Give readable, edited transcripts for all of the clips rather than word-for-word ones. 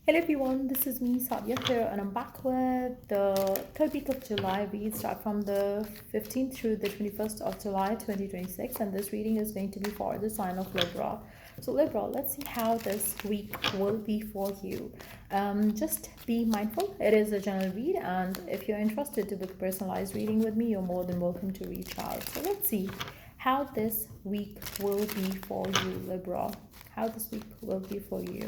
Hello everyone, this is me Sadia here, and I'm back with the third week of July. We start from the 15th through the 21st of July 2026, and this reading is going to be for the sign of Libra. So Libra, let's see how this week will be for you. Just be mindful, it is a general read, and if you're interested to book a personalized reading with me, you're more than welcome to reach out. So let's see how this week will be for you, Libra. How this week will be for you.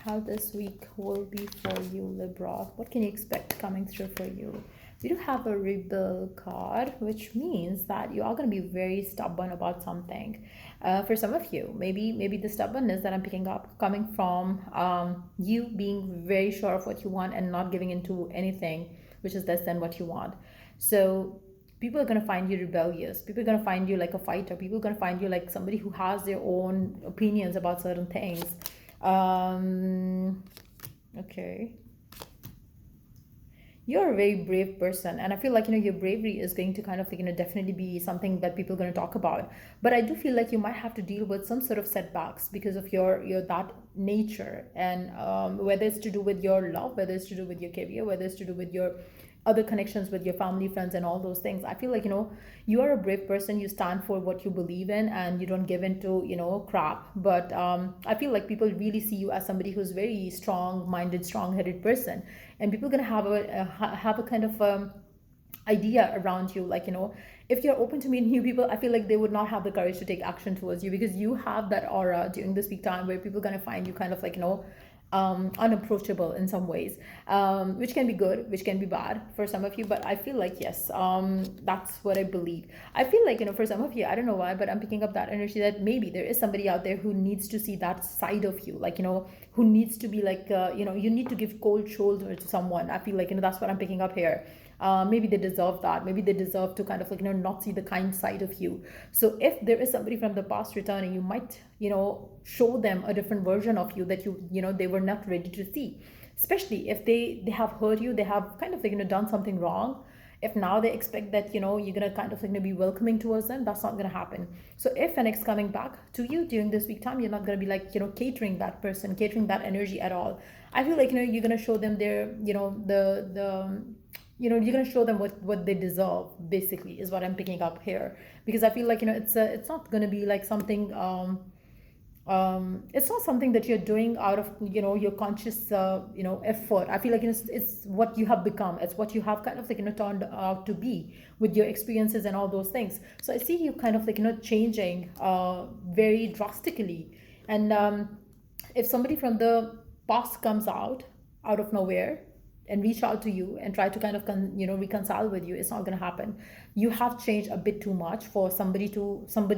How this week will be for you, Libra. What can you expect coming through for you? We do have a rebel card, which means that you are going to be very stubborn about something. For some of you, maybe the stubbornness that I'm picking up coming from you being very sure of what you want and not giving into anything which is less than what you want. So people are going to find you rebellious. People are going to find you like a fighter. People are going to find you like somebody who has their own opinions about certain things. Okay, you're a very brave person, and I feel like your bravery is going to kind of definitely be something that people are going to talk about. But I do feel like you might have to deal with some sort of setbacks because of your that nature, and whether it's to do with your love, whether it's to do with your career, whether it's to do with your other connections with your family, friends, and all those things. I feel like you are a brave person. You stand for what you believe in, and you don't give into crap. But I feel like people really see you as somebody who's very strong-minded, strong-headed person, and people are gonna have a kind of idea around you, like if you're open to meet new people. I feel like they would not have the courage to take action towards you because you have that aura during this week time where people are gonna find you kind of like unapproachable in some ways, which can be good, which can be bad for some of you. But I feel like, yes, that's what I believe. I feel like for some of you, I don't know why, but I'm picking up that energy that maybe there is somebody out there who needs to see that side of you, like who needs to be like you need to give cold shoulder to someone. I feel like that's what I'm picking up here. Maybe they deserve that. Maybe they deserve to kind of like not see the kind side of you. So if there is somebody from the past returning, you might show them a different version of you that they were not ready to see. Especially if they have hurt you, they have kind of like done something wrong. If now they expect that you're gonna kind of like be welcoming towards them, that's not gonna happen. So if an ex coming back to you during this week time, you're not gonna be like catering that person, catering that energy at all. I feel like you're gonna show them their the you're going to show them what they deserve, basically, is what I'm picking up here. Because I feel like it's not going to be like something it's not something that you're doing out of your conscious effort. I feel like it's what you have become. It's what you have kind of like turned out to be with your experiences and all those things. So I see you kind of like changing very drastically. And if somebody from the past comes out of nowhere and reach out to you and try to kind of reconcile with you, it's not going to happen. You have changed a bit too much for somebody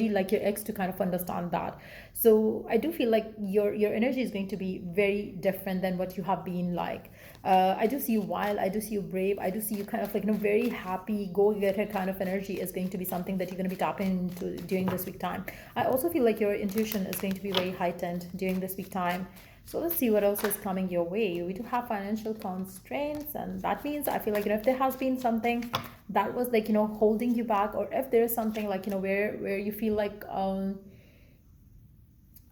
like your ex to kind of understand that. So I do feel like your energy is going to be very different than what you have been like. I do see you wild, I do see you brave, I do see you kind of like very happy, go-getter kind of energy is going to be something that you're going to be tapping into during this week time. I also feel like your intuition is going to be very heightened during this week time. So let's see what else is coming your way. We do have financial constraints, and that means I feel like if there has been something that was like holding you back, or if there is something like where you feel like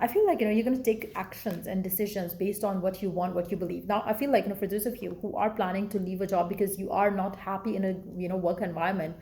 I feel like you're going to take actions and decisions based on what you want, what you believe. Now I feel like for those of you who are planning to leave a job because you are not happy in a work environment,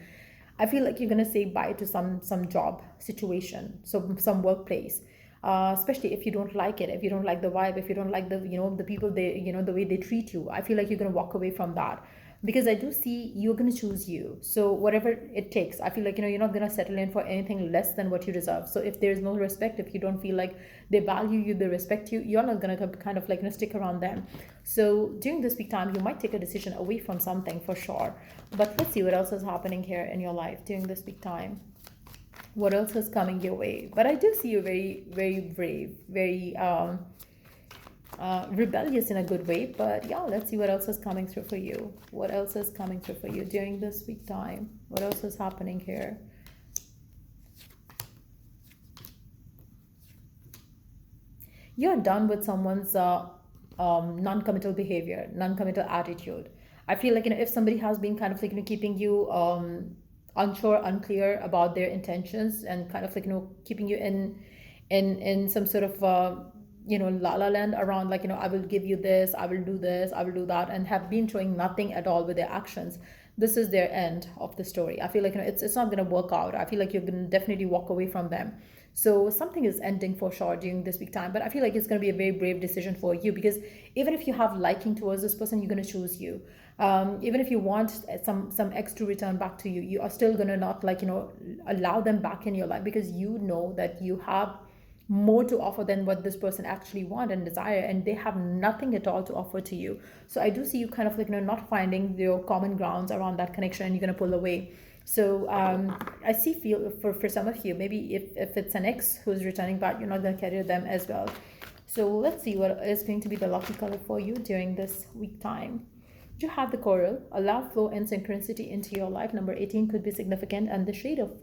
I feel like you're going to say bye to some job situation, so some workplace. Especially if you don't like it, if you don't like the vibe, if you don't like the people, they the way they treat you, I feel like you're going to walk away from that. Because I do see you're going to choose you, so whatever it takes. I feel like you're not going to settle in for anything less than what you deserve. So if there's no respect, if you don't feel like they value you, they respect you, you're not going to kind of like stick around them. So during this week time, you might take a decision away from something for sure. But let's see what else is happening here in your life during this week time. What else is coming your way? But I do see you very, very brave, very rebellious in a good way. But yeah, let's see what else is coming through for you. What else is coming through for you during this week time? What else is happening here? You're done with someone's non-committal behavior, non-committal attitude. I feel like if somebody has been kind of like keeping you unsure, unclear about their intentions, and kind of like keeping you in some sort of la la land around, like, I will give you this, I will do this, I will do that, and have been showing nothing at all with their actions. This is their end of the story. I feel like, it's not going to work out. I feel like you're going to definitely walk away from them. So something is ending for sure during this week time, but I feel like it's going to be a very brave decision for you, because even if you have liking towards this person, you're going to choose you. Even if you want some extra return back to you, you are still going to not, like, allow them back in your life, because you know that you have more to offer than what this person actually want and desire, and they have nothing at all to offer to you. So I do see you kind of, like, not finding your common grounds around that connection, and you're going to pull away. So I see, feel for some of you, maybe if it's an ex who's returning back, you're not going to carry them as well. So let's see what is going to be the lucky color for you during this week time. You have the coral. Allow flow and synchronicity into your life. Number 18 could be significant, and the shade of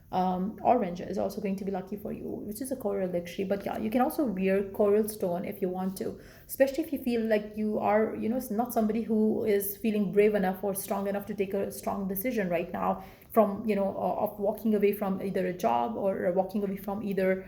orange is also going to be lucky for you, which is a coral luxury. But yeah, you can also wear coral stone if you want to, especially if you feel like you are, not somebody who is feeling brave enough or strong enough to take a strong decision right now, from, of walking away from either a job, or walking away from either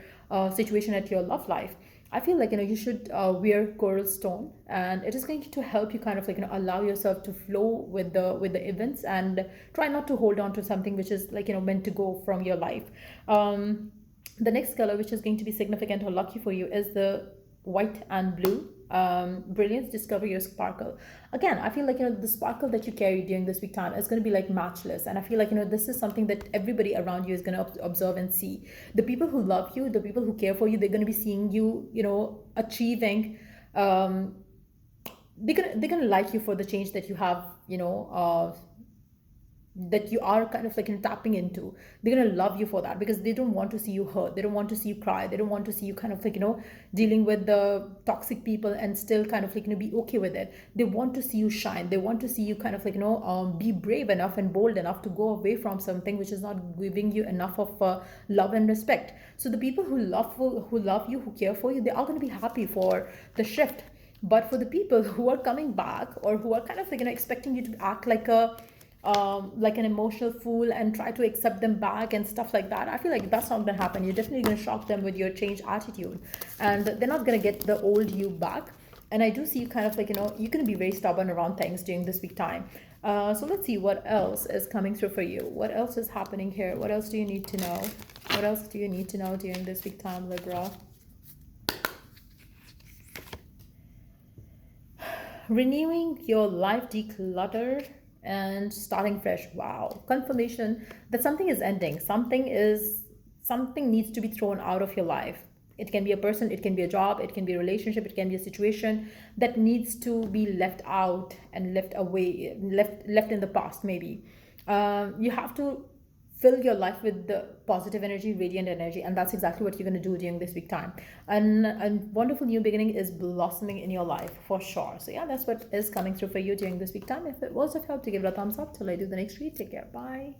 situation at your love life. I feel like, you should wear coral stone, and it is going to help you kind of, like, allow yourself to flow with the events, and try not to hold on to something which is, like, meant to go from your life. The next color which is going to be significant or lucky for you is the white and blue. Brilliance, discover your sparkle. Again, I feel like, the sparkle that you carry during this week time is going to be like matchless, and I feel like, this is something that everybody around you is going to observe and see. The people who love you, the people who care for you, they're going to be seeing you, achieving. They're gonna like you for the change that you have, that you are kind of, like, tapping into. They're gonna love you for that, because they don't want to see you hurt, they don't want to see you cry, they don't want to see you kind of, like, dealing with the toxic people and still kind of, like, be okay with it. They want to see you shine, they want to see you kind of, like, be brave enough and bold enough to go away from something which is not giving you enough of love and respect. So the people who love you, who care for you, they are going to be happy for the shift. But for the people who are coming back, or who are kind of, like, expecting you to act like an emotional fool and try to accept them back and stuff like that, I feel like that's not going to happen. You're definitely going to shock them with your changed attitude, and they're not going to get the old you back. And I do see you kind of, like, you're going to be very stubborn around things during this week time. So let's see what else is coming through for you. What else is happening here? What else do you need to know? What else do you need to know during this week time, Libra? Renewing your life, declutter, and starting fresh. Wow, confirmation that something is ending. Something needs to be thrown out of your life. It can be a person, it can be a job, it can be a relationship, it can be a situation that needs to be left out and left away, left in the past. Maybe you have to fill your life with the positive energy, radiant energy, and that's exactly what you're going to do during this week time. And a wonderful new beginning is blossoming in your life for sure. So yeah, that's what is coming through for you during this week time. If it was of help, to give it a thumbs up. Till I do the next read, take care. Bye.